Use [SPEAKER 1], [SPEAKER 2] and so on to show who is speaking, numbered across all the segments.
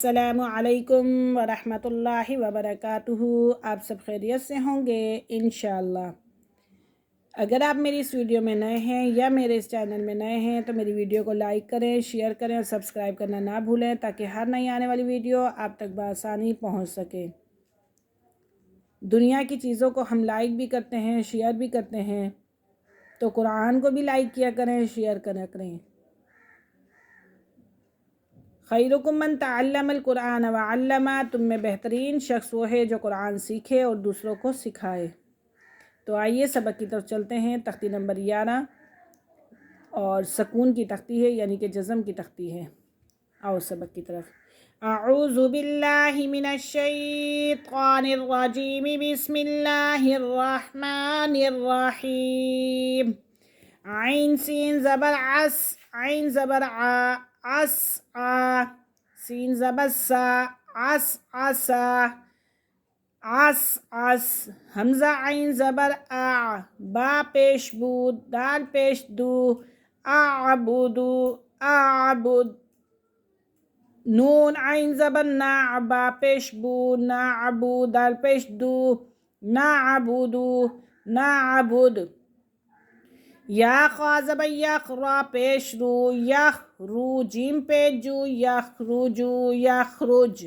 [SPEAKER 1] السلام علیکم ورحمۃ اللہ وبرکاتہ۔ آپ سب خیریت سے ہوں گے انشاءاللہ۔ اگر آپ میری اس ویڈیو میں نئے ہیں یا میرے اس چینل میں نئے ہیں تو میری ویڈیو کو لائک کریں، شیئر کریں اور سبسکرائب کرنا نہ بھولیں تاکہ ہر نئی آنے والی ویڈیو آپ تک بآسانی پہنچ سکے۔ دنیا کی چیزوں کو ہم لائک بھی کرتے ہیں، شیئر بھی کرتے ہیں، تو قرآن کو بھی لائک کیا کریں، شیئر کرا کریں۔ خیرکم من تعلم القرآن وعلمہ، تم میں بہترین شخص وہ ہے جو قرآن سیکھے اور دوسروں کو سکھائے۔ تو آئیے سبق کی طرف چلتے ہیں۔ تختی نمبر 11 اور سکون کی تختی ہے، یعنی کہ جزم کی تختی ہے۔ آؤ سبق کی طرف۔ اعوذ باللہ من الشیطان الرجیم، بسم اللہ الرحمن الرحیم۔ عین سین زبر عس، عین زبر ع، عس ع، سین زبر سا، عس عسا، عس عس، حمزہ عین زبر آ، با پیش بود، دال پیش دو، اعبدو، اعبد، نون عین زبر نا، با پیش بو، نعبو، دال پیش دو، نعبدو، نعبد، یا خا زبر یخ، را پیش رو، یخ رو، جیم پیش جو، یخرجو، یخرج،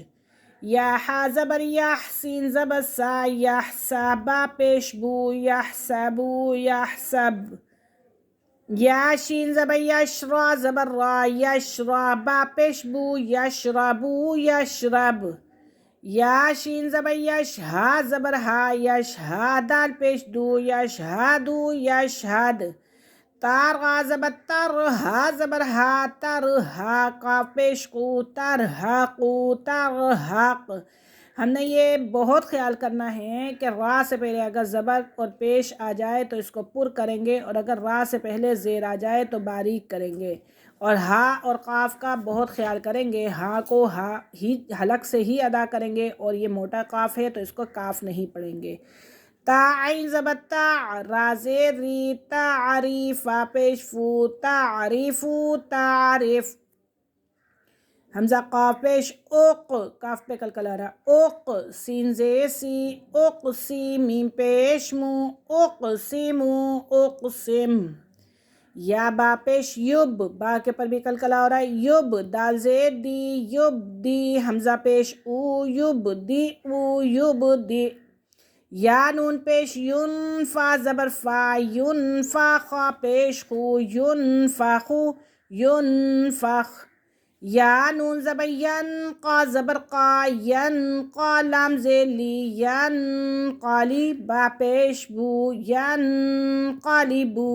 [SPEAKER 1] یا حا زبر یح، سین زبر سا، یحسا، با پیش بو، یحسبو، یحسب، یا شین زبر یش، را زبر را، یشرا، با پیش بو، یشربو، یشرب، یا شین زبر یش، ہا زبر ہا، یشہا، دال پیش دو، یشہدو، یشہد، تار غا زبر تر، ہا زبر ہا، ترہا، قاف پیش قو، ترہقو، ترہق۔ ہم نے یہ بہت خیال کرنا ہے کہ را سے پہلے اگر زبر اور پیش آ جائے تو اس کو پر کریں گے، اور اگر را سے پہلے زیر آ جائے تو باریک کریں گے، اور ہا اور قاف کا بہت خیال کریں گے۔ ہا کو ہا ہی حلق سے ہی ادا کریں گے، اور یہ موٹا قاف ہے تو اس کو کاف نہیں پڑھیں گے۔ تا عین زبر تا، را زیر ری، تعریف، فا پیش فو، تعریفو، تعریف، حمزہ قاف پیش اوق، کاف پہ کلکلا رہا، اوق، سین زیر سی، اقسی، میم پیش مو، اقسمو، اقسم، یا با پیش یب، با کے پر بھی کلکلا ہو رہا ہے، یب، دال زیر دی، یبدی، حمزہ پیش او، یبدی او، یبدی، یا نون پیش ین، فا زبر فا، ینفا، خا پیش خو، ینفخو، ینفخ، یا نون زبر ین، قا زبر قا، ینقا، لام زیر لی، ینقالی، با پیش بو، ینقالبو،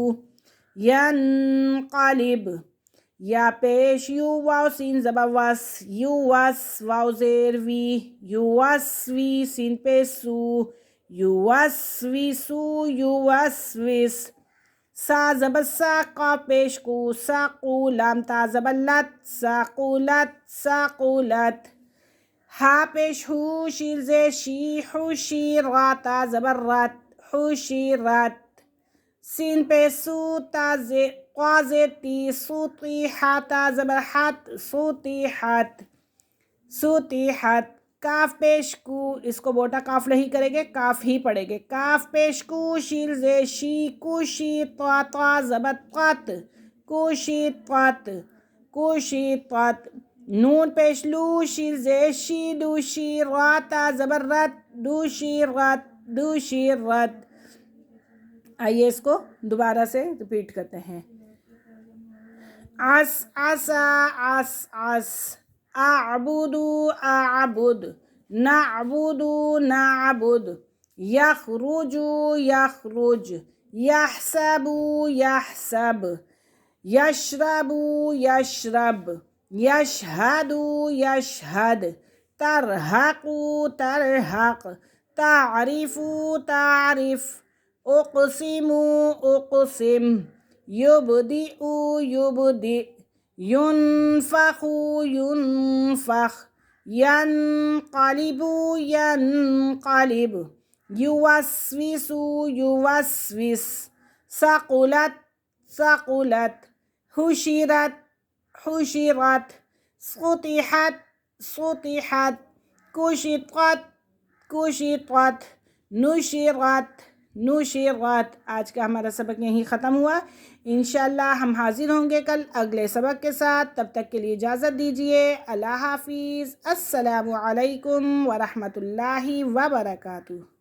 [SPEAKER 1] ینقالب، یا پیش یو، واو سین زبر وس، یوس، واو زیر وی، یوسوی، سین پیش سو، یوسوسو، یوسوس، سا زبر سا، قاف پیش کو، ساقو، لام تا زبر لت، ساقولت، ساقولت، ہا پیش ہو، شین زیر شی، حشی، را تا زبر رت، حشرت، سین پیش سو، تا زیر قا زیر تی، سطیحا، تا زبر حت، سطیحت، سطیحت، کاف پیش کو، اس کو موٹا کاف نہیں کریں گے، کاف ہی پڑھیں گے، کاف پیش کو، شین زیر شی، کوشی، طا طا زبر قط، کوشطت، کوشطت، نون پیش لو، شین زیر شی، دوشی، را تا زبر رت، دوشیرت، دوشیرت۔ آئیے اس کو دوبارہ سے ریپیٹ کرتے ہیں۔ عس عسا، عس عس، اعبدو، اعبد، نعبدو، نعبد، یخرجو، یخرج، یحسبو، یحسب، یشربو، یشرب، یشہدو، یشہد، ترہقو، ترہق، تعریفو، تعرف، اقسمو، اقسم، یبدئو، یبدئ، ینفخو، ینفخ، ینقلبو، ینقلب، یوسوسو، یوسوس، ثقلت، ثقلت، حشرت، حشرت، فتحت، سطحت، کشطت، کشطت، نشرت، نشرت۔ آج کا ہمارا سبق یہیں ختم ہوا۔ انشاءاللہ ہم حاضر ہوں گے کل اگلے سبق کے ساتھ۔ تب تک کے لیے اجازت دیجیے۔ اللہ حافظ۔ السلام علیکم ورحمۃ اللہ وبرکاتہ۔